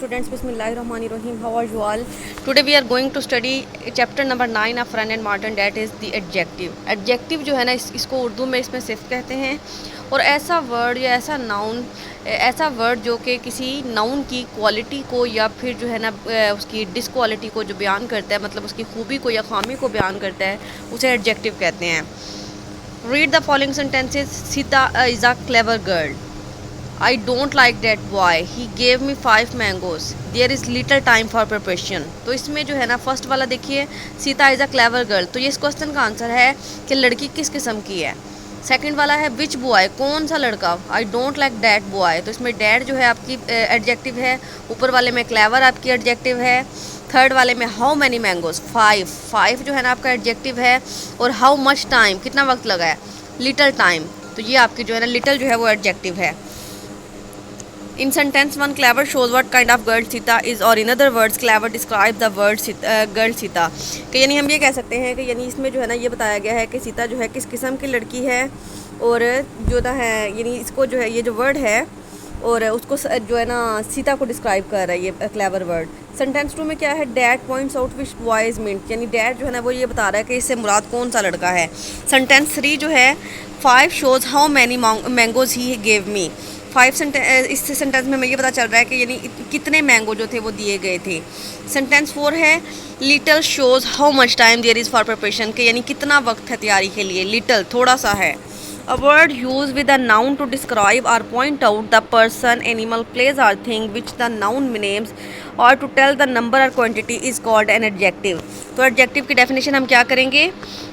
Students, Bismillahirrahmanirrahim. How are you all? Today we are going to study chapter number 9 of Fran and Martin, that is the adjective. Adjective जो है ना इसको उर्दू में इसमें सिर्फ कहते हैं और ऐसा वर्ड या ऐसा नाउन, ऐसा वर्ड जो कि किसी नाउन की क्वालिटी को या फिर जो है ना उसकी डिसक्वालिटी को जो बयान करता है, मतलब उसकी खूबी को या खामी को बयान करता है, उसे एडजेक्टिव कहते हैं. Read the following sentences. Sita is a clever girl. I don't like that boy. He gave me 5 mangoes. There is little time for preparation. तो इसमें जो है ना फर्स्ट वाला देखिए, Sita is a clever girl, तो ये इस क्वेश्चन का आंसर है कि लड़की किस किस्म की है. सेकंड वाला है विच बॉय, कौन सा लड़का. I don't like that boy, तो इसमें डैट जो है आपकी एडजेक्टिव है. ऊपर वाले में क्लेवर आपकी एडजेक्टिव है. थर्ड वाले में हाउ मैनी मैंगोज, 5 जो है ना आपका एडजेक्टिव है. और हाउ मच टाइम, कितना वक्त लगा है, लिटल टाइम, तो ये आपकी जो है ना लिटल जो है वो एडजेक्टिव है. In sentence 1, clever shows what kind of girl Sita is, और in other words clever describe the word girl Sita. कि यानी हम ये कह सकते हैं कि यानी इसमें जो है ना ये बताया गया है कि सीता जो है किस किस्म की लड़की है, और जो ना है यानी इसको जो है ये जो वर्ड है और उसको जो है ना सीता को डिस्क्राइब कर रहा है ये क्लेवर वर्ड. सेंटेंस 2 में क्या है, dad points out which boy is meant, यानी डैड जो है ना वो ये बता रहा है कि इससे मुराद कौन सा लड़का है. सेंटेंस 3 जो है 5 shows how many mangoes he gave me. 5 इस सेंटेंस में हमें ये पता चल रहा है कि यानी कितने मैंगो जो थे वो दिए गए थे. सेंटेंस 4 है little shows how much time there is for preparation, के यानी कितना वक्त है तैयारी के लिए. लिटल थोड़ा सा है. A word use with a noun to describe और point out the person, animal, place और thing which the noun names और टू टेल द नंबर और quantity is called an adjective. तो एडजेक्टिव की डेफिनेशन हम क्या करेंगे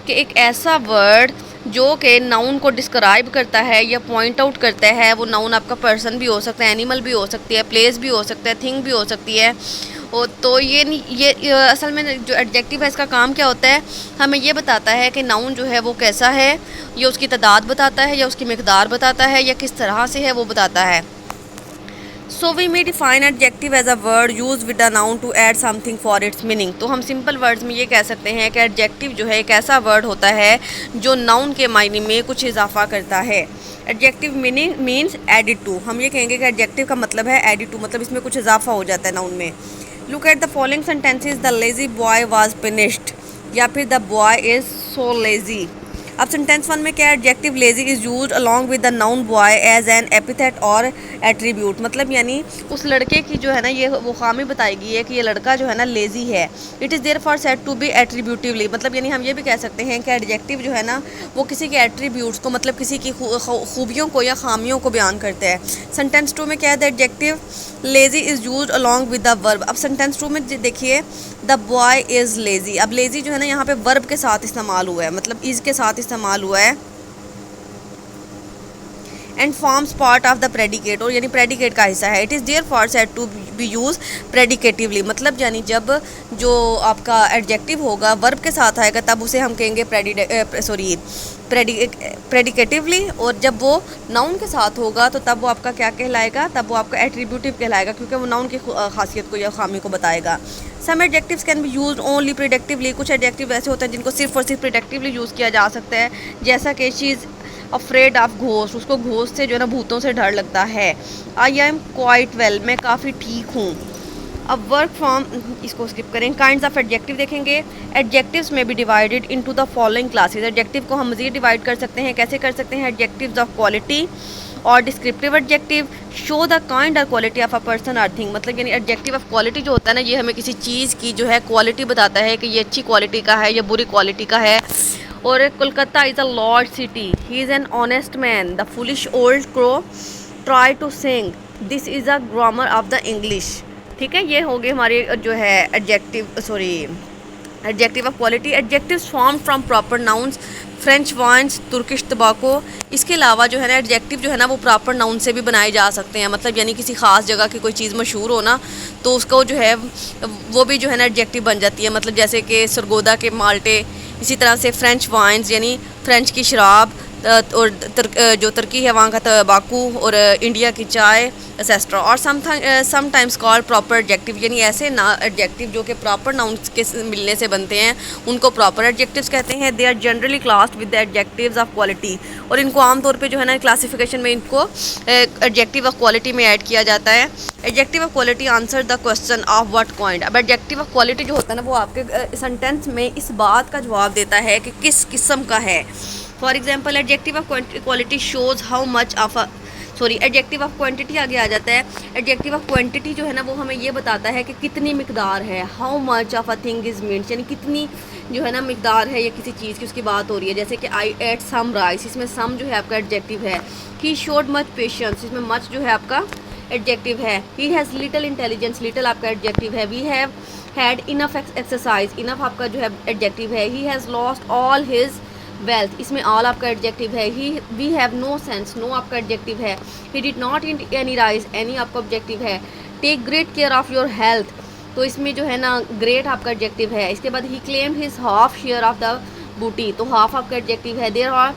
कि एक ऐसा वर्ड जो कि नाउन को डिस्क्राइब करता है या पॉइंट आउट करता है. वो नाउन आपका पर्सन भी हो सकता है, एनिमल भी हो सकती है, प्लेस भी हो सकता है, थिंग भी हो सकती है. और तो ये असल में जो एडजेक्टिव है इसका काम क्या होता है, हमें ये बताता है कि नाउन जो है वो कैसा है, ये उसकी तादाद बताता है या उसकी मिकदार बताता है या किस तरह से है वो बताता है. So we may define adjective as a word use with a noun to add something for its meaning. तो हम सिंपल वर्ड्स में ये कह सकते हैं कि एडजेक्टिव जो है एक ऐसा वर्ड होता है जो नाउन के मायने में कुछ इजाफा करता है. Adjective meaning means added to. हम ये कहेंगे कि एडजेक्टिव का मतलब है एडिड टू, मतलब इसमें कुछ इजाफा हो जाता है नाउन में. Look at the following sentences. The lazy boy was finished, या फिर the boy is so lazy. अब सेंटेंस 1 में क्या है, adjective lazy is used along with the noun boy as an epithet और एट्रीब्यूट, मतलब यानी उस लड़के की जो है ना ये वो खामी बताई गई है कि ये लड़का जो है ना लेजी है. It is there for said to be attributively, मतलब यानी हम ये भी कह सकते हैं कि एडजेक्टिव जो है ना वो किसी के एट्रीब्यूट्स को, मतलब किसी की खूबियों को या खामियों को बयान करता है. सेंटेंस 2 में क्या है, the adjective lazy is used along with the verb. अब सेंटेंस 2 में देखिए द बॉय इज़ लेजी. अब लेजी जो है ना यहाँ पे वर्ब के साथ इस्तेमाल हुआ है, मतलब इज़ के साथ इस्तेमाल हुआ है. And forms part of the predicate, और यानी प्रेडिकेट का हिस्सा है. It is there for said to be used predicatively, मतलब यानी जब जो आपका एडजेक्टिव होगा वर्ब के साथ आएगा तब उसे हम कहेंगे प्रेडिकेटिवली, और जब वो नाउन के साथ होगा तो तब वो आपका क्या कहलाएगा, तब वो आपका एट्रीब्यूटिव कहलाएगा, क्योंकि वो नाउन की खासियत को या खामी को बताएगा. Some adjectives can be used only predicatively. कुछ एडजेक्टिव ऐसे होते हैं जिनको सिर्फ और सिर्फ प्रिडिक्टिवली यूज़ किया जा सकता है, जैसा कि she is afraid of ghost, उसको घोस्ट से जो है ना भूतों से डर लगता है. आई एम क्वाइट वेल, मैं काफ़ी ठीक हूँ. अब वर्क फ्रॉम, इसको स्किप करें. काइंड्स ऑफ एडजेक्टिव देखेंगे. Adjectives may be divided into the following classes. Adjective को हम मज़ीद डिवाइड कर सकते हैं. कैसे कर सकते हैं, एडजेक्टिव्स ऑफ क्वालिटी और descriptive adjective show the kind और क्वालिटी ऑफ अ पर्सन और थिंग, मतलब यानी एडजेक्टिव ऑफ क्वालिटी जो होता है ना ये हमें किसी चीज़ की जो है क्वालिटी बताता है कि ये अच्छी क्वालिटी का है या बुरी क्वालिटी का है. और Kolkata is a large city. He is an honest man. The foolish old crow try to sing. This is a grammar of the English. ठीक है, ये हो गए हमारे जो है adjective of quality. Adjectives form from proper nouns, French wines, Turkish tobacco. इसके अलावा जो है ना एडजेक्टिव जो है ना वो प्रॉपर नाउन से भी बनाए जा सकते हैं, मतलब यानी किसी ख़ास जगह की कोई चीज़ मशहूर हो ना तो उसको जो है वो भी जो है ना एडजेक्टिव बन जाती है, मतलब जैसे कि सरगोदा के माल्टे. इसी तरह से फ्रेंच वाइन्स यानी फ्रेंच की शराब, और जो तुर्की है वहाँ का तंबाकू, और इंडिया की चाय एसेस्ट्रा। और समटाइम्स कॉल्ड प्रॉपर एडजेक्टिव, यानी ऐसे ना एडजेक्टिव जो कि प्रॉपर नाउन्स के मिलने से बनते हैं उनको प्रॉपर एडजेक्टिव्स कहते हैं। They are generally classed with the adjectives of quality, और इनको आमतौर पे जो है ना क्लासिफिकेशन में इनको एडजेक्टिव ऑफ क्वालिटी में ऐड किया जाता है। Adjective of quality answer the question of what kind. अब एडजेक्टिव ऑफ क्वालिटी जो होता है ना वो आपके सेंटेंस में इस बात का जवाब देता है कि किस किस्म का है। For example adjective of quality shows how much of adjective of quantity आगे आ जाता है। एडजेक्टिव ऑफ क्वांटिटी जो है ना वो हमें ये बताता है कि कितनी मिकदार है। How much of a thing is means, यानी कितनी जो है ना मिकदार है या किसी चीज़ की उसकी बात हो रही है। जैसे कि आई एट सम राइस, इसमें सम जो है आपका एडजेक्टिव है। ही शोड मच पेशेंस, इसमें मच जो है आपका एडजेक्टिव है। He has little intelligence, little आपका एडजेक्टिव है। We have had enough exercise, enough आपका जो है एडजेक्टिव है। He has lost all his wealth, इसमें ऑल आपका एडजेक्टिव है। He we have no sense, no आपका एडजेक्टिव है। He did not eat any rice, any आपका ऑब्जेक्टिव है। Take great care of your health, तो इसमें जो है ना ग्रेट आपका एडजेक्टिव है। इसके बाद he claimed his half share of the booty, तो हाफ आपका एडजेक्टिव है। There are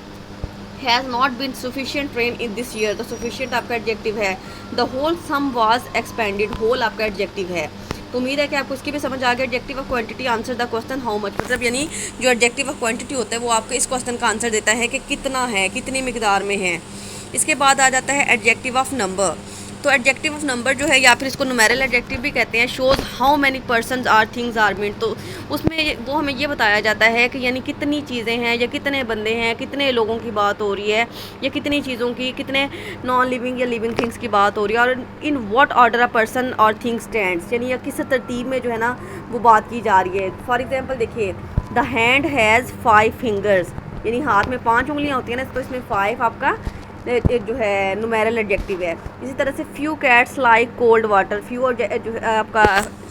has not been sufficient train in this year, तो सफिशिएंट आपका एडजेक्टिव है। The whole sum was expended, whole आपका एडजेक्टिव है। तो उम्मीद है कि आपको इसकी भी समझ आ गया। Adjective of quantity answer the question how much, मतलब यानी जो एडजेक्टिव ऑफ क्वांटिटी होता है वो आपको इस क्वेश्चन का आंसर देता है कि कितना है, कितनी मिकदार में है। इसके बाद आ जाता है एडजेक्टिव ऑफ नंबर। तो एडजेक्टिव ऑफ नंबर जो है या फिर इसको नुमेरल एडजेक्टिव भी कहते हैं। Shows how many persons are things are mean, तो उसमें वो हमें ये बताया जाता है कि यानी कितनी चीज़ें हैं या कितने बंदे हैं, कितने लोगों की बात हो रही है, या कितनी चीज़ों की, कितने नॉन लिविंग या लिविंग थिंग्स की बात हो रही है, और in what order a person और थिंग स्टैंड्स, यानी या किस तरतीब में जो है ना वो बात की जा रही है। फॉर एग्जाम्पल देखिए, द हैंड हैज़ 5 फिंगर्स, यानी हाथ में 5 उंगलियाँ होती हैं ना, तो इसमें 5 आपका एक जो है नुमेरल एडजेक्टिव है। इसी तरह से few cats like cold water, few और जो है आपका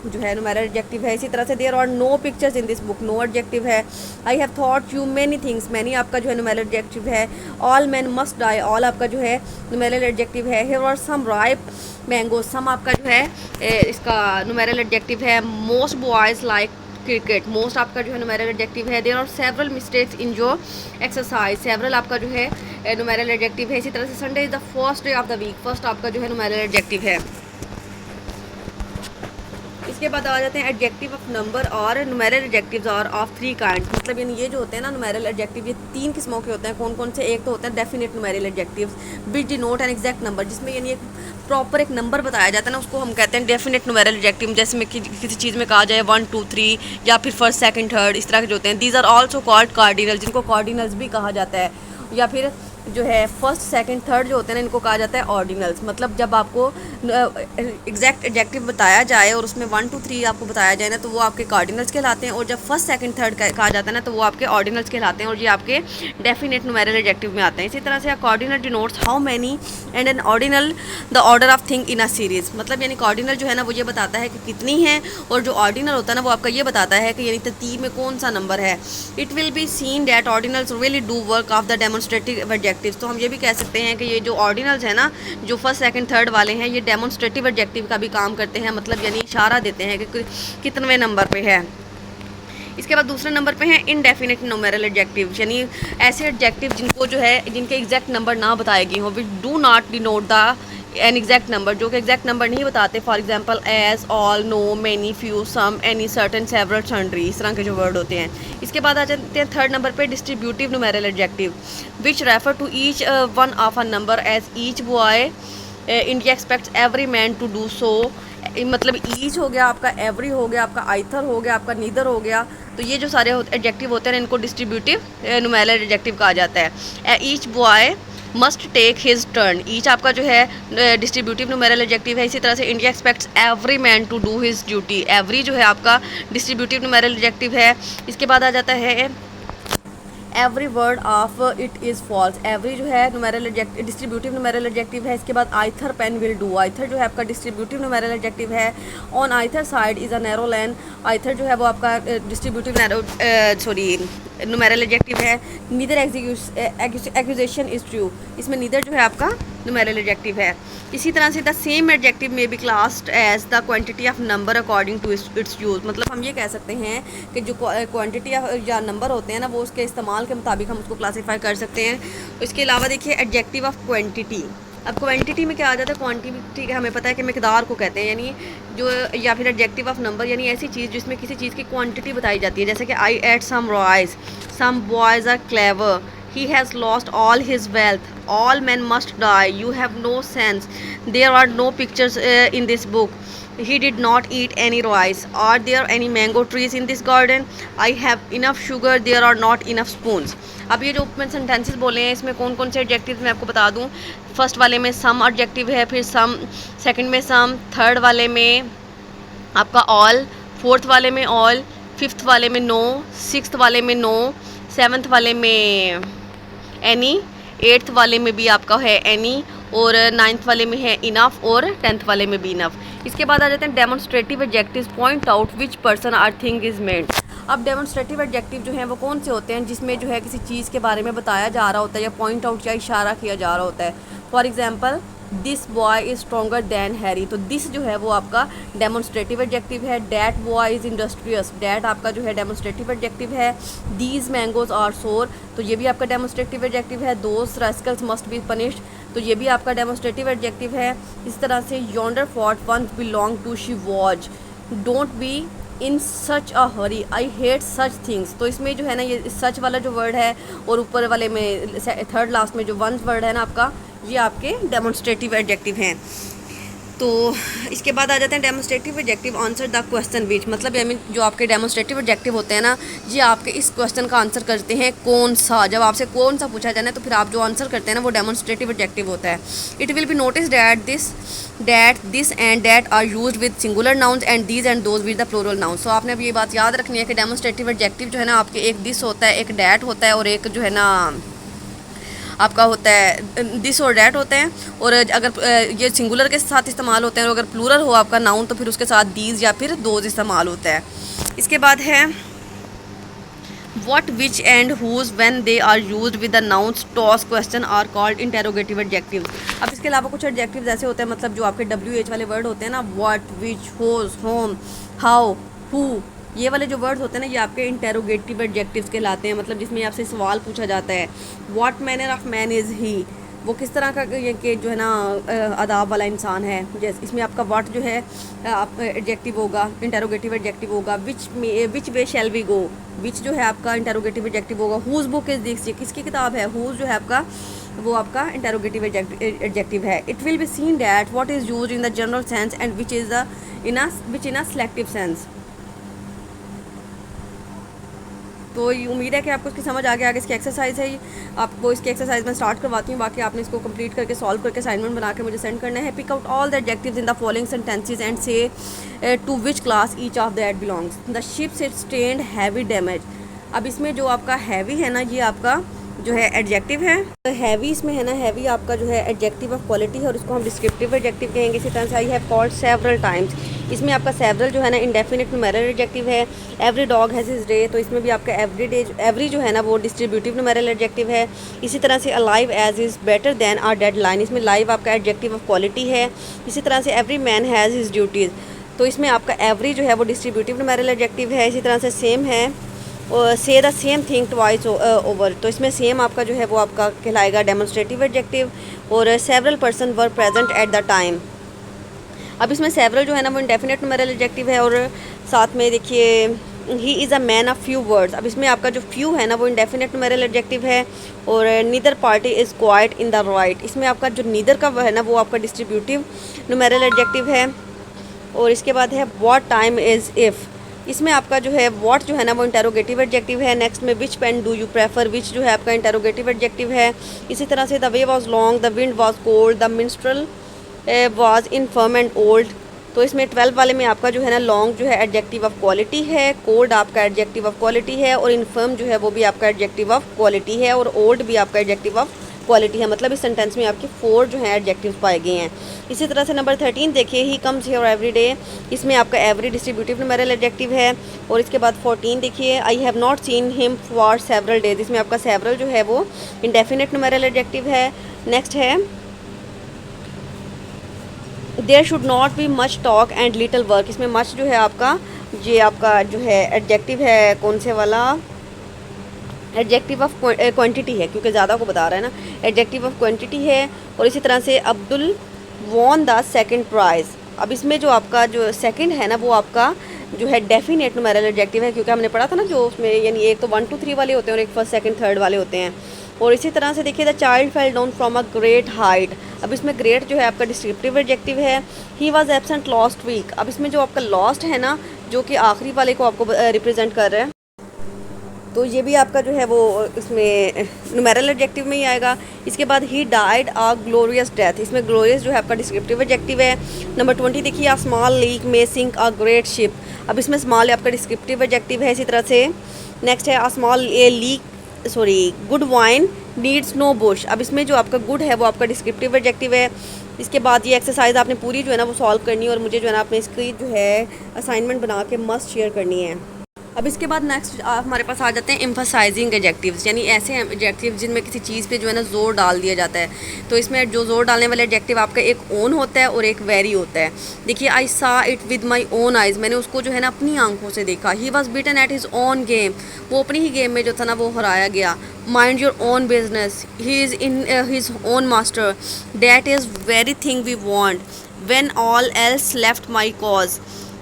जो है नुमेरल एडजेक्टिव है। इसी तरह से there are no pictures in this book, no adjective है। I have taught you many things, many आपका जो है नुमेरल एडजेक्टिव है। All men must die, all आपका जो है नुमेरल एडजेक्टिव है। Here are some ripe mango, some आपका जो है इसका नुमेरल एडजेक्टिव है। Most boys like cricket, most आपका जो है नुमेरल एडजेक्टिव है। There are several mistakes in जो एक्सरसाइज, सेवरल आपका जो है नुमेरल एडजेक्टिव है। इसी तरह से Sunday is the first day of the week, first आपका जो है नुमेरल एडजेक्टिव है। इसके बाद आ जाते हैं एडजेक्टिव ऑफ नंबर और numeral adjectives are of 3 kinds, मतलब यानी ये जो होते हैं ना नुमेरल एडजेक्टिव ये 3 किस्मों के होते हैं। कौन कौन से? एक तो होते हैं डेफिनेट नुमेरल एडजेक्टिव्स विच डिनोट एन एग्जैक्ट नंबर, जिसमें यानी एक प्रॉपर एक नंबर बताया जाता है ना, उसको हम कहते हैं डेफिनेट नुमेरल एडजेक्टिव। जैसे में किसी चीज़ में कहा जाए 1 2 3 या फिर फर्स्ट सेकंड थर्ड, इस तरह के जो होते हैं। These are also called cardinal, जिनको कार्डिनल्स भी कहा जाता है, या फिर जो है फर्स्ट सेकंड थर्ड जो होते हैं ना इनको कहा जाता है ऑर्डिनल्स। मतलब जब आपको एग्जैक्ट एडजेक्टिव बताया जाए और उसमें 1 2 3 आपको बताया जाए ना तो वो आपके कार्डिनल्स कहलाते हैं, और जब फर्स्ट सेकंड थर्ड कहा जाता है ना तो वो आपके ऑर्डिनल्स कहलाते हैं, और ये आपके डेफिनेट नुमेरल एडजेक्टिव में आते हैं। इसी तरह से cardinal denotes how many and N ordinal the order of thing in a series, मतलब यानी कार्डिनल जो है ना वो ये बताता है कि कितनी है, और जो ऑर्डिनल होता है ना वो आपका ये बताता है कि यानी तरतीब में कौन सा नंबर है। It will be seen that ordinals really do work of the demonstrative adjective, तो हम ये भी कह सकते हैं कि ये जो ऑर्डिनल्स है ना जो फर्स्ट सेकंड थर्ड वाले हैं ये डेमोन्स्ट्रेटिव एडजेक्टिव का भी काम करते हैं, मतलब यानी इशारा देते हैं कि कितने नंबर पे है। इसके बाद दूसरे नंबर पे है इनडेफिनेट नुमेरल एडजेक्टिव, यानी ऐसे एडजेक्टिव जिनको जो है जिनके एग्जैक्ट नंबर ना बताए गए हों, which do not denote the an exact number, जो कि एग्जैक्ट नंबर नहीं बताते। For example as, all, no, many, few, some, any, certain, several, sundry, इस तरह के जो वर्ड होते हैं। इसके बाद आ जाते हैं थर्ड नंबर पे distributive numeral adjective which refer to each one of a number as each boy India expects every man to do so, मतलब ईच हो गया आपका, एवरी हो गया आपका, आइथर हो गया आपका, नीदर हो गया। तो ये जो सारे एडजेक्टिव होते हैं इनको डिस्ट्रीब्यूटिव नुमेरल एडजेक्टिव कहा जाता है। Each boy must take his turn, each आपका जो है डिस्ट्रीब्यूटिव नुमेरल एडजेक्टिव है। इसी तरह से India expects every man to do his duty, every जो है आपका डिस्ट्रीब्यूटिव नुमेरल एडजेक्टिव है। इसके बाद आ जाता है every word of it is false, every जो है numeral adjective distributive numeral adjective है। इसके बाद either pen will do, either जो है आपका डिस्ट्रीब्यूटिव नुमेरल एडजेक्टिव है। On either side is a narrow lane, either जो है वो आपका डिस्ट्रीब्यूटिव नुमेरल एडजेक्टिव है। नीदर एक्यूजेशन इज़ ट्रू, इसमें नीदर जो है आपका न्यूमेरल एडजेक्टिव है। इसी तरह से the same adjective may be classed as the quantity of number according to its use. मतलब हम ये कह सकते हैं कि जो क्वांटिटी या नंबर होते हैं ना, वो उसके इस्तेमाल के मुताबिक हम उसको क्लासीफाई कर सकते हैं। इसके अलावा देखिए एडजेक्टिव ऑफ क्वांटिटी। अब क्वांटिटी में क्या आ जाता है, क्वांटिटी का हमें पता है कि मिकदार को कहते हैं, यानी जो, या फिर एडजेक्टिव ऑफ नंबर यानी ऐसी चीज़ जिसमें किसी चीज़ की क्वांटिटी बताई जाती है। जैसे कि I ate some rice, some boys are clever, he has lost all his wealth, all men must die, you have no sense, there are no pictures in this book, he did not eat any rice, are there any mango trees in this garden, I have enough sugar, there are not enough spoons। अब ये जो मैंने sentences बोले हैं इसमें कौन कौन से एडजेक्टिव्स मैं आपको बता दूं। फर्स्ट वाले में सम एडजेक्टिव है, फिर सम, सेकंड में सम, थर्ड वाले में आपका ऑल, फोर्थ वाले में ऑल, फिफ्थ वाले में नो, सिक्स्थ वाले में नो, सेवन्थ वाले में एनी, एट्थ वाले में भी आपका है एनी, और नाइन्थ वाले में है इनफ, और टेंथ वाले में भी इनफ। इसके बाद आ जाते हैं demonstrative adjectives. Point out which person are thing is meant. अब डेमोन्स्ट्रेटिव एडजेक्टिव जो हैं वो कौन से होते हैं, जिसमें जो है किसी चीज़ के बारे में बताया जा रहा होता है या पॉइंट आउट या इशारा किया जा रहा होता है। For example this boy is stronger than Harry, तो दिस जो है वो आपका डेमोन्स्ट्रेटिव एडजेक्टिव है। That boy is industrious, that आपका जो है डेमोन्स्ट्रेटिव एडजेक्टिव है। दीज मैंगोज आर सोर, तो ये भी आपका डेमोन्स्ट्रेटिव एडजेक्टिव है। Those rascals must be punished, तो ये भी आपका डेमोन्स्ट्रेटिव एडजेक्टिव है। इस तरह से yonder fort once belong to she was, don't be in such a hurry, I hate such things, तो इसमें जो है ना ये सच वाला जो वर्ड है और ऊपर वाले में थर्ड लास्ट में जो वन वर्ड है ना आपका, ये आपके डेमोन्स्ट्रेटिव एडजेक्टिव हैं। तो इसके बाद आ जाते हैं demonstrative adjective answer the question which. मतलब आई मीन जो आपके डेमोन्स्ट्रेटिव एडजेक्टिव होते हैं ना, ये आपके इस क्वेश्चन का आंसर करते हैं कौन सा। जब आपसे कौन सा पूछा जाए तो फिर आप जो आंसर करते हैं ना वो डेमोन्स्ट्रेटिव एडजेक्टिव होता है। It will be notice that this and that are used with singular nouns and these and those with the plural nouns. तो आपने अब ये बात याद रखनी है कि डेमोन्स्ट्रेटिव एडजेक्टिव जो है ना आपके एक दिस होता है, एक डैट होता है, और एक जो है ना आपका होता है दिस और डैट होते हैं। और अगर ये सिंगुलर के साथ इस्तेमाल होते हैं, और अगर प्लूरल हो आपका नाउन तो फिर उसके साथ दीज या फिर दोज इस्तेमाल होता है। इसके बाद है what, which and whose when they are used with the nouns toss question are called interrogative adjectives। अब इसके अलावा कुछ एडजेक्टिव्स ऐसे होते हैं, मतलब जो आपके WH वाले वर्ड होते हैं ना, what, which, whose, whom, how, who, ये वाले जो वर्ड्स होते हैं ना ये आपके इंटेरोगेटिव एडजेक्टिव्स कहलाते हैं। मतलब जिसमें आपसे सवाल पूछा जाता है what manner of man is he, वो किस तरह का ये कि जो है ना आदाब वाला इंसान है। जैसे इसमें आपका व्हाट जो है एडजेक्टिव होगा, इंटेरोगेटिव एडजेक्टिव होगा। विच वे शैल वी गो, विच जो है आपका इंटेरोगेटिव एडजेक्टिव होगा। हुज बुक इज़ दिस, किसकी किताब है, हुज जो है आपका वो आपका इंटेरोगेटिव एडजेक्टिव है। It will be seen that what is used in the general sense and which in a selective sense. तो उम्मीद है कि आपको इसकी समझ आ गया। आगे इसकी एक्सरसाइज है, आपको इसकी एक्सरसाइज में स्टार्ट करवाती हूँ, बाकी आपने इसको कंप्लीट करके सॉल्व करके असाइनमेंट बना के मुझे सेंड करना है। Pick out all the adjectives in the following sentences and say to which class each of that belongs. The ship sustained heavy damage. अब इसमें जो आपका हैवी है ना ये आपका जो है एडजेक्टिव है। हैवी इसमें है ना, हैवी आपका जो है एडजेक्टिव ऑफ क्वालिटी है और इसको हम डिस्क्रिप्टिव एडजेक्टिव कहेंगे। इसी तरह से I have called several times, इसमें आपका सेवरल जो है ना इंडेफिनिट न्यूमेरल एडजेक्टिव है। Every dog has his day, तो इसमें भी आपका एवरी जो है ना वो डिस्ट्रीब्यूटिव न्यूमेरल एडजेक्टिव है। इसी तरह से alive ass is better than a dead lion, इसमें लाइव आपका एडजेक्टिव ऑफ क्वालिटी है। इसी तरह से every man has his duties, तो इसमें आपका एवरी जो है वो डिस्ट्रीब्यूटिव न्यूमेरल एडजेक्टिव है। इसी तरह से सेम है और से the same thing twice over, तो इसमें सेम आपका जो है वो आपका कहलाएगा डेमोन्स्ट्रेटिव एडजेक्टिव। और several person were present at the time, अब इसमें सेवरल जो है ना वो इंडेफिनिट न्यूमेरल एडजेक्टिव है। और साथ में देखिए he is a man of few words, अब इसमें आपका जो फ्यू है ना वो इंडेफिनिट न्यूमेरल एडजेक्टिव है। और neither party is quite in the right, इसमें आपका जो नीदर का है ना वो आपका डिस्ट्रीब्यूटिव न्यूमेरल एडजेक्टिव है। और इसके बाद है व्हाट टाइम इज़ इफ़, इसमें आपका जो है व्हाट जो है ना वो इंटेरोगेटिव एडजेक्टिव है। नेक्स्ट में which pen do you prefer, which जो है आपका इंटेरोगेटिव एडजेक्टिव है। इसी तरह से the way was long, the wind was cold, the minstrel was infirm and old, तो इसमें 12 वाले में आपका जो है ना लॉन्ग जो है एडजेक्टिव ऑफ क्वालिटी है, कोल्ड आपका एडजेक्टिव ऑफ क्वालिटी है, और इनफर्म जो है वो भी आपका एडजेक्टिव ऑफ क्वालिटी है, और ओल्ड भी आपका एडजेक्टिव ऑफ क्वालिटी है। मतलब इस सेंटेंस में आपके 4 जो हैं एडजेक्टिव्स पाए गए हैं। इसी तरह से नंबर 13 देखिए he comes here every day, इसमें आपका एवरी डिस्ट्रीब्यूटिव न्यूमेरल एडजेक्टिव है। और इसके बाद 14 देखिए I have not seen him for several days, इसमें आपका सेवरल जो है वो इंडेफिनिट न्यूमेरल एडजेक्टिव है। नेक्स्ट है there should not be much talk and little work. इसमें मच जो है आपका, ये आपका जो है एडजेक्टिव है, कौन से वाला, एडजेक्टिव ऑफ क्वांटिटी है, क्योंकि ज़्यादा को बता रहा है ना, एडजेक्टिव ऑफ क्वांटिटी है। और इसी तरह से Abdul won the second prize. अब इसमें जो आपका जो सेकंड है ना, वो आपका जो है डेफिनेट न्यूमेरल एडजेक्टिव है, क्योंकि हमने पढ़ा था ना जो उसमें, यानी एक तो 1 2 3 वाले होते हैं और एक फर्स्ट सेकंड थर्ड वाले होते हैं। और इसी तरह से देखिए the child fell down from a great height. अब इसमें ग्रेट जो है आपका डिस्क्रिप्टिव एडजेक्टिव है। He was absent last week. अब इसमें जो आपका लास्ट है ना, जो कि आखिरी वाले को आपको रिप्रेजेंट कर रहा है, तो ये भी आपका जो है वो इसमें न्यूमेरल एडजेक्टिव में ही आएगा। इसके बाद he died a glorious death. इसमें ग्लोरियस जो है आपका डिस्क्रिप्टिव एडजेक्टिव है। नंबर 20 देखिए a small leak may sink a great ship. अब इसमें स्मॉल आपका डिस्क्रिप्टिव एडजेक्टिव है। इसी तरह से नेक्स्ट है a small a leak good wine needs no bush. अब इसमें जो आपका गुड है वो आपका डिस्क्रिप्टिव एडजेक्टिव है। इसके बाद ये एक्सरसाइज आपने पूरी जो है ना वो सॉल्व करनी है, और मुझे जो है ना आपने इसकी जो है असाइनमेंट बना के मस्ट शेयर करनी है। अब इसके बाद नेक्स्ट हमारे पास आ जाते हैं एम्फसाइजिंग एडजेक्टिव्स, यानी ऐसे एडजेक्टिव जिनमें किसी चीज़ पे जो है ना ज़ोर डाल दिया जाता है। तो इसमें जो ज़ोर डालने वाले एडजेक्टिव आपका एक ओन होता है और एक वेरी होता है। देखिए आई सा it with my own eyes. मैंने उसको जो है ना अपनी आंखों से देखा। He was beaten at his own game. वो अपनी ही गेम में जो था ना वो हराया गया। Mind your own business. He is in his own master. That is very thing we want when all else left my cause.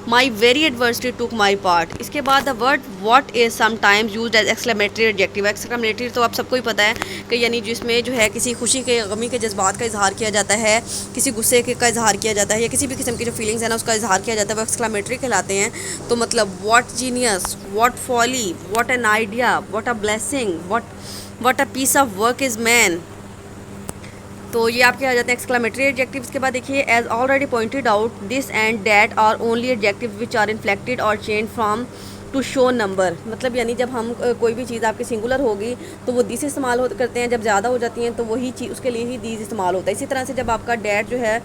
My very adversary took my part. इसके बाद the word what is sometimes use as exclamatory adjective. Exclamatory तो आप सबको ही पता है कि यानी जिसमें जो है किसी खुशी के गमी के जज्बात का इजहार किया जाता है, किसी गुस्से के का इजहार किया जाता है, या किसी भी किस्म की जो फीलिंग्स है ना उसका इजहार किया जाता है, वो एक्सक्लेमेटरी कहलाते हैं। तो मतलब what genius, what folly, what an idea, what a blessing, what a piece of work is man. तो ये आपके आ जाते हैं एक्सक्लेमेटरी एडजेक्टिव्स। के बाद देखिए as already pointed out this and that are only adjective which are inflected और change from to show number. मतलब यानी जब हम कोई भी चीज़ आपकी सिंगुलर होगी तो वो दिस इस्तेमाल करते हैं, जब ज़्यादा हो जाती हैं तो वही चीज़ उसके लिए ही दीज इस्तेमाल होता है। इसी तरह से जब आपका डैट जो है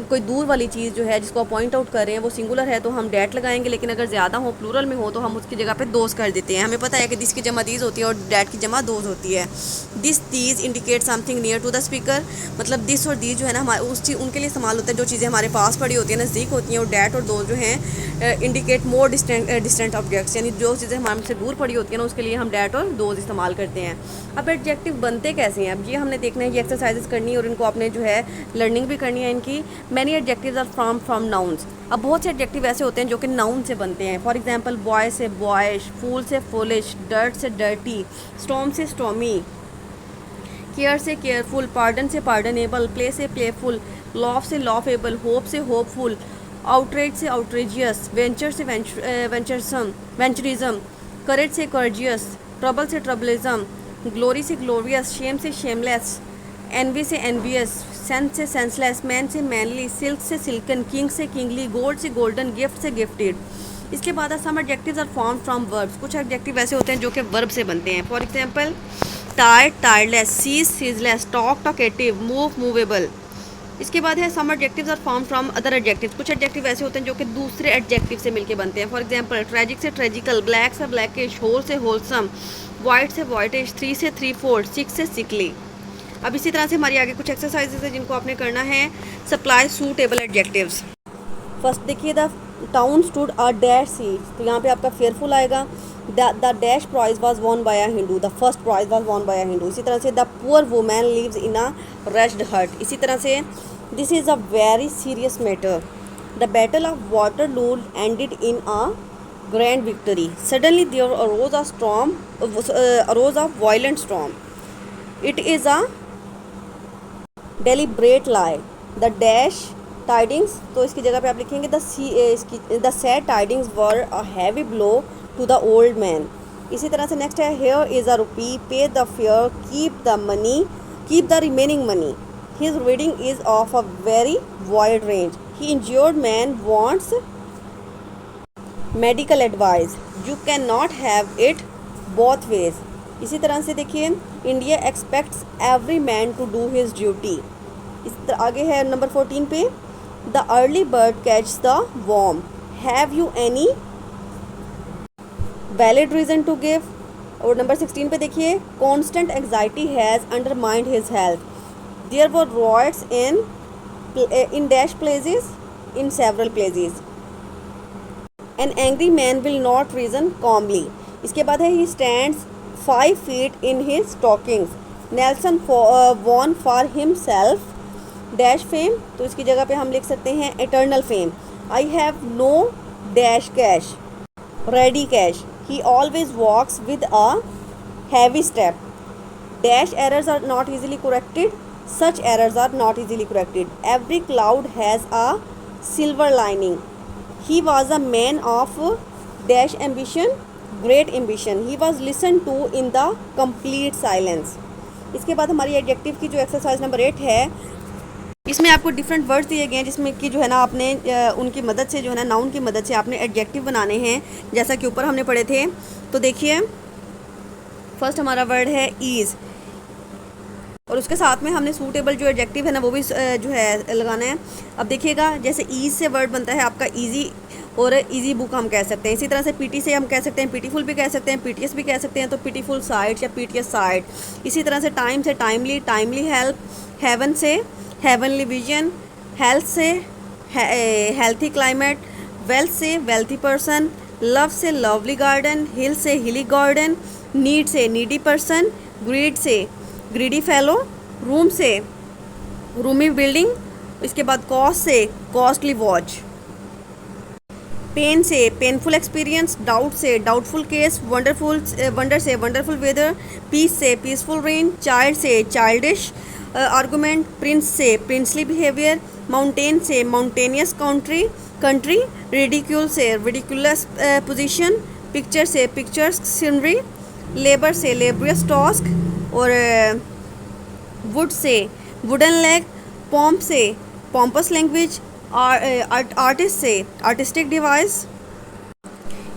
कोई दूर वाली चीज़ जो है जिसको आप पॉइंट आउट कर रहे हैं वो सिंगुलर है तो हम डैट लगाएंगे, लेकिन अगर ज़्यादा हो प्लूरल में हो तो हम उसकी जगह पे दोज कर देते हैं। हमें पता है कि दिस की जमा दीज होती है और डैट की जमा दोज होती है। This these indicate something near to the speaker. मतलब दिस और दीज जो है ना हमारे उस चीज़ उनके लिए इस्तेमाल होता है जो चीज़ें हमारे पास पड़ी होती हैं, नज़दीक होती हैं। और डैट और दोज जो हैं इंडिकेट मोर डिस्टेंट ऑब्जेक्ट्स, यानी जो चीज़ें हमसे दूर पड़ी होती हैं ना उसके लिए हम डैट और दोज इस्तेमाल करते हैं। अब एडजेक्टिव बनते कैसे हैं, अब ये हमने देखना है, ये एक्सरसाइजेस करनी है और इनको आपने जो है लर्निंग भी करनी है इनकी। Many adjectives are from nouns. अब बहुत से एडजेक्टिव ऐसे होते हैं जो कि नाउन से बनते हैं। फॉर एग्जांपल बॉय से बॉयश, फूल से फुलिश, डर्ट से डर्टी, स्टॉर्म से स्टॉमी, केयर से केयरफुल, पार्डन से पार्डनेबल, प्ले से प्लेफुल, लॉफ से लॉफेबल, होप से होपफुल, आउटरेज से आउटरेजियस, वेंचर से वेंचरिज्म, करेज से करेजियस, ट्रबल से ट्रबलिज्म, ग्लोरी से ग्लोरियस, शेम से शेमलेस, एनवी से एनवियस, सेंस से सेंसलेस, मैन से मैनली, सिल्क से सिल्कन, किंग से किंगली, गोल्ड से गोल्डन, गिफ्ट से गिफ्टेड। इसके बाद some adjectives are form from verbs. कुछ एडजेक्टिव ऐसे होते हैं जो कि वर्ब से बनते हैं। For example tired tireless, cease ceaseless, talk talkative, move movable. इसके बाद है some adjectives are form from other adjectives. कुछ एडजेक्टिव ऐसे होते हैं जो कि दूसरे एडजेक्टिव से मिलके बनते हैं। फॉर एग्जांपल ट्रेजिक से ट्रेजिकल, ब्लैक से ब्लैकिश, होल से होलसम, वाइट से वाइटिश, थ्री से थ्री फोल्ड, सिक्स से सिकली। अब इसी तरह से हमारी आगे कुछ एक्सरसाइजेज है जिनको आपने करना है। Supply suitable adjectives. फर्स्ट देखिए the town stood a dash seat, तो यहाँ पे आपका फेयरफुल आएगा। The dash prize was won by a Hindu, the first prize was won by a Hindu. इसी तरह से the poor woman lives in a raised hut. इसी तरह से this is a very serious matter, the battle of Waterloo ended in a grand victory, suddenly there arose a storm, arose a violent storm, it is a deliberate lie, the dash tidings, तो इसकी जगह पे आप लिखेंगे the sad tidings were a heavy blow to the old man. इसी तरह से next है here is a rupee, pay the fare, keep the remaining money, his reading is of a very wide range, he injured man wants medical advice, you can not have it both ways. इसी तरह से देखिए India expects every man to do his duty. इस आगे है number 14 पे the early bird catch the worm, have you any valid reason to give. और number 16 पे देखिए constant anxiety has undermined his health, there were riots in in dash places, in several places. An angry man will not reason calmly. इसके बाद है he stands 5 feet in his stockings. Nelson won for himself dash fame. तो इसकी जगह पे हम लिख सकते हैं eternal fame. I have no dash cash, ready cash. He always walks with a heavy step. Dash errors are not easily corrected. Such errors are not easily corrected. Every cloud has a silver lining. He was a man of dash ambition, great ambition. He was listened to in the complete silence. इसके बाद हमारी adjective की जो exercise number 8 है, इसमें आपको different words दिए गए हैं जिसमें कि जो है ना आपने उनकी मदद से जो है ना नाउन की मदद से आपने एडजेक्टिव बनाने हैं, जैसा कि ऊपर हमने पढ़े थे। तो देखिए फर्स्ट हमारा वर्ड है ईज़, और उसके साथ में हमने सूटेबल जो एडजेक्टिव है ना वो भी जो है लगाना है। अब देखिएगा जैसे ईज़ से वर्ड बनता है आपका ईजी, और इजी बुक हम कह सकते हैं। इसी तरह से पीटी से हम कह सकते हैं पीटीफुल भी कह सकते हैं, पीटीएस भी कह सकते हैं, तो पीटीफुल साइट या पीटीएस साइट। इसी तरह से टाइम से टाइमली, टाइमली हेल्प, हेवन से हेवनली विजन, हेल्थ से हेल्थी क्लाइमेट, वेल्थ से वेल्थी पर्सन, लव से लवली गार्डन, हिल से हिली गार्डन, नीड से नीडी पर्सन, ग्रीड से ग्रीडी फेलो, रूम से रूमी बिल्डिंग, इसके बाद कॉस्ट से कॉस्टली वॉच, पेन से पेनफुल एक्सपीरियंस, डाउट से डाउटफुल केस, वंडर से वंडरफुल वेदर, पीस से पीसफुल रेन, चाइल्ड से चाइल्डिश आर्गूमेंट, प्रिंस से प्रिंसली बिहेवियर, माउंटेन से माउंटेनियस कंट्री, रिडिक्यूल से रिडिकुलस पोजीशन, पिक्चर से पिक्चर्स सीनरी, लेबर से लेबरियस टास्क, और वुड से वुडन लेग, पॉम्प से पॉम्पस लैंग्वेज, आर्टिस्ट से आर्टिस्टिक डिवाइस।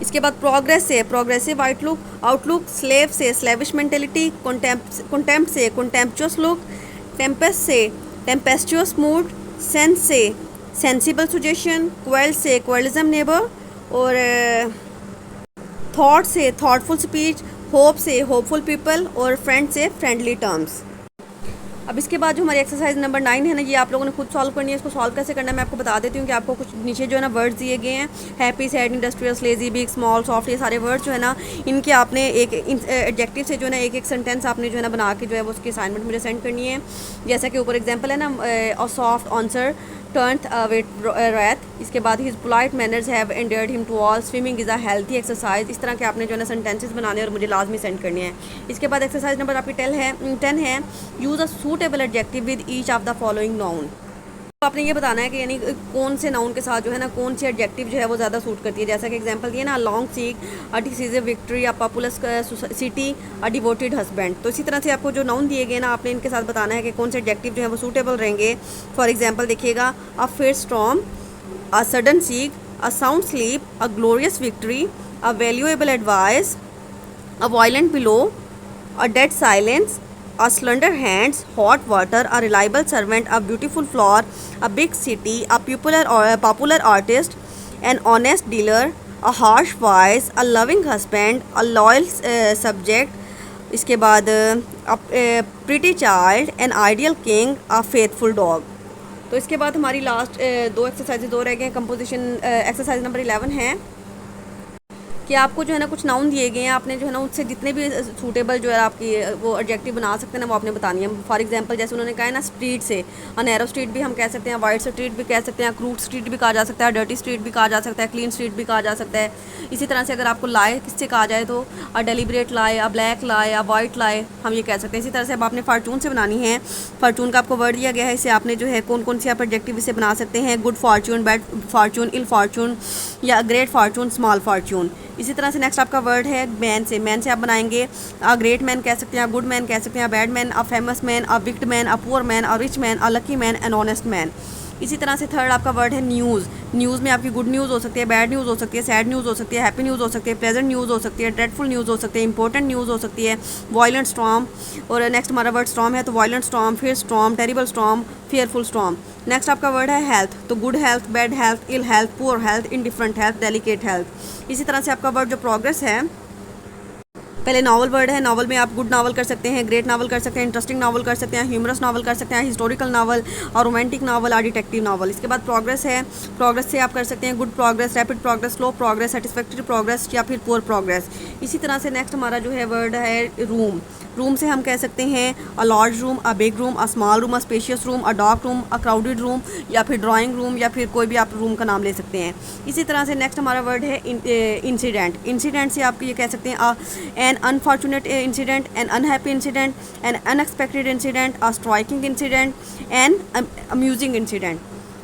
इसके बाद प्रोग्रेस से प्रोग्रेसिव आउटलुक, स्लेव से स्लेविश मेंटेलिटी, कंटेम्प्ट से कंटेम्पचुअस लुक, टेम्पेस्ट से टेम्पेस्चुअस मूड, सेंस से सेंसिबल सुजेशन, क्वेल से क्वेलिज्म नेबर, और थॉट से थॉटफुल स्पीच, होप से होपफुल पीपल, और फ्रेंड से फ्रेंडली टर्म्स। अब इसके बाद जो हमारी एक्सरसाइज नंबर 9 है ना, ये आप लोगों ने खुद सॉल्व करनी है। इसको सॉल्व कैसे करना है मैं आपको बता देती हूँ कि आपको कुछ नीचे जो है ना वर्ड्स दिए गए हैं, happy, sad, industrious, lazy, big, small, soft, ये सारे वर्ड्स जो है ना इनके आपने एक एडजेक्टिव से जो है ना एक सेंटेंस आपने जो है ना बना के जो है वो उसकी असाइनमेंट मुझे सेंड करनी है। जैसा कि ऊपर एग्जाम्पल है ना, soft answer turned with wrath, इसके बाद his polite manners have endeared him to all, swimming is a healthy exercise। इस तरह के आपने जो है ना सेंटेंसेस बनाने और मुझे लाजमी सेंड करने हैं। इसके बाद एक्सरसाइज नंबर आपकी 10 है use a suitable adjective with each of the following noun. तो आपने ये बताना है कि यानी कौन से नाउन के साथ जो है ना कौन सी एडजेक्टिव जो है वो ज़्यादा सूट करती है। जैसा कि एग्जांपल दिए ना, लॉन्ग सीक, अ डिसीजिव विक्ट्री, अ पॉपुलस सिटी, अ डिवोटेड हस्बैंड। तो इसी तरह से आपको जो नाउन दिए गए ना आपने इनके साथ बताना है कि कौन से एडजेक्टिव जो है वो सूटेबल रहेंगे। फॉर एग्जाम्पल देखिएगा, a fierce storm, a sudden seek, a sound sleep, a glorious victory, a valuable advice, a violent below, a dead silence, a slender hands, hot water, a reliable servant, a beautiful flower, a big city, a popular artist, an honest dealer, a harsh voice, a loving husband, a loyal subject, इसके बाद a pretty child, an ideal king, a faithful dog। तो इसके बाद हमारी last दो exercises और रह गए हैं। कंपोजिशन एक्सरसाइज नंबर 11 है कि आपको जो है ना कुछ नाउन दिए गए हैं, आपने जो है ना उससे जितने भी सूटेबल जो है आपकी वो एडजेक्टिव बना सकते हैं ना वो आपने बतानी है। फॉर एग्जांपल जैसे उन्होंने कहा है ना स्ट्रीट से, नैरो स्ट्रीट भी हम कह सकते हैं, वाइड स्ट्रीट भी कह सकते हैं, क्रूड स्ट्रीट भी कहा जा सकता है, डर्टी स्ट्रीट भी कहा जा सकता है, क्लीन स्ट्रीट भी कहा जा सकता है। इसी तरह से अगर आपको लाए किससे कहा जाए तो अ डेलिब्रेट लाए, अ ब्लैक लाए, अ वाइट लाए हम ये कह सकते हैं। इसी तरह से अब आपने फार्चून से बनानी है। फार्चून का आपको वर्ड दिया गया है, इसे आपने जो है कौन कौन सी आप एडजेक्टिव इसे बना सकते हैं, गुड फॉर्चून, बैड फॉर्चून, इल फॉर्चून, या ग्रेट फॉर्चून, स्मॉल फॉर्चून। इसी तरह से नेक्स्ट आपका वर्ड है मैन से। मैन से आप बनाएंगे अ ग्रेट मैन कह सकते हैं, अ गुड मैन कह सकते हैं, a bad man, a famous man, a wicked man, a poor man, a rich man, a lucky man, N honest man. इसी तरह से थर्ड आपका वर्ड है न्यूज़। न्यूज़ में आपकी गुड न्यूज़ हो सकती है, बैड न्यूज़ हो सकती है, सैड न्यूज़ हो सकती है, हैप्पी न्यूज़ हो सकती है, प्लेजेंट न्यूज़ हो सकती है, ड्रेडफुल न्यूज़ हो सकती है, इंपॉर्टेंट न्यूज़ हो सकती है, वायलेंट स्टॉर्म। और नेक्स्ट हमारा वर्ड स्टॉर्म है, तो violent storm, fear storm, terrible storm, fearful storm. Next आपका वर्ड है हेल्थ, तो good health, bad health, ill health, poor health, indifferent health, delicate health. इसी तरह से आपका वर्ड जो प्रोग्रेस है, पहले नावल वर्ड है, नावल में आप गुड नावल कर सकते हैं, ग्रेट नावल कर सकते हैं, इंटरेस्टिंग नावल कर सकते हैं, ह्यूमरस नावल कर सकते हैं, हिस्टोरिकल नावल और रोमांटिक नावल और डिटेक्टिव नावल। इसके बाद प्रोग्रेस है, प्रोग्रेस से आप कर सकते हैं good progress, rapid progress, slow progress, satisfactory progress या फिर पुअर प्रोग्रेस। इसी तरह से नेक्स्ट हमारा जो है वर्ड है रूम। रूम से हम कह सकते हैं a large room, a big room, a small room, a spacious room, a dark room, a crowded room या फिर ड्राइंग रूम या फिर कोई भी आप रूम का नाम ले सकते हैं। इसी तरह से नेक्स्ट हमारा वर्ड है इंसिडेंट। इंसिडेंट से आप ये कह सकते हैं an unfortunate incident, an unhappy incident, an unexpected incident, a striking incident, an amusing incident.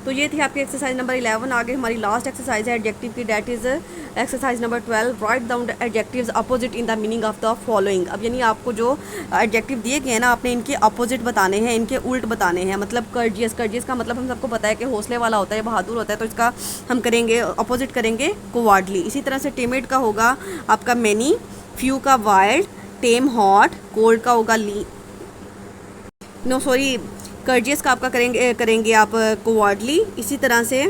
तो ये थी आपकी एक्सरसाइज नंबर 11। आगे हमारी लास्ट एक्सरसाइज है एडजेक्टिव की, that is exercise number 12। Right down the adjectives opposite in the meaning of the following. अब यानी आपको जो एडजेक्टिव दिए गए हैं ना, आपने इनके अपोजिट बताने हैं, इनके उल्ट बताने हैं। मतलब कर्जियस, कर्जियस का मतलब हम सबको पता है कि हौसले वाला होता है, बहादुर होता है, तो इसका हम करेंगे अपोजिट करेंगे कोवार्डली। इसी तरह से टिमिड का होगा आपका मैनी, फ्यू का वाइल्ड, टेम हॉट, कोल्ड का होगा कर्जियस का आपका करेंगे आप कोवार्डली। इसी तरह से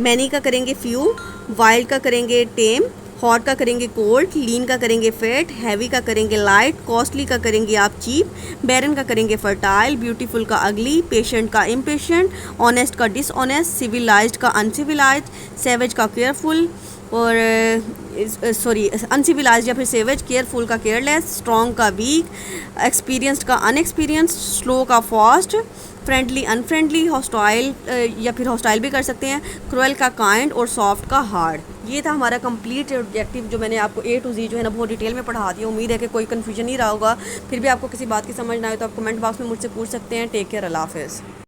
मैनी का करेंगे फ्यू, वाइल्ड का करेंगे टेम, हॉट का करेंगे कोल्ड, लीन का करेंगे फेट, हैवी का करेंगे लाइट, कॉस्टली का करेंगे आप चीप, बैरन का करेंगे फर्टाइल, ब्यूटीफुल का अगली, पेशेंट का इम्पेशेंट, ऑनेस्ट का डिसऑनेस्ट, सिविलाइज्ड का अनसिविलाइज्ड, सेवेज का केयरफुल और अनसिविलाइज्ड या फिर सेवेज, केयरफुल का केयरलेस, स्ट्रॉन्ग का वीक, एक्सपीरियंस्ड का अनएक्सपीरियंस्ड, स्लो का फास्ट, फ्रेंडली अनफ्रेंडली, हॉस्टाइल या फिर हॉस्टाइल भी कर सकते हैं, क्रूएल का काइंड और सॉफ्ट का हार्ड। ये था हमारा कंप्लीट ऑब्जेक्टिव जो मैंने आपको A to Z जो है ना बहुत डिटेल में पढ़ा दिया। उम्मीद है कि कोई कन्फ्यूजन नहीं रहा होगा। फिर भी आपको किसी बात की समझ ना आए तो आप कमेंट बॉक्स में मुझसे पूछ सकते हैं। टेक केयर, अल्लाह हाफ़िज़।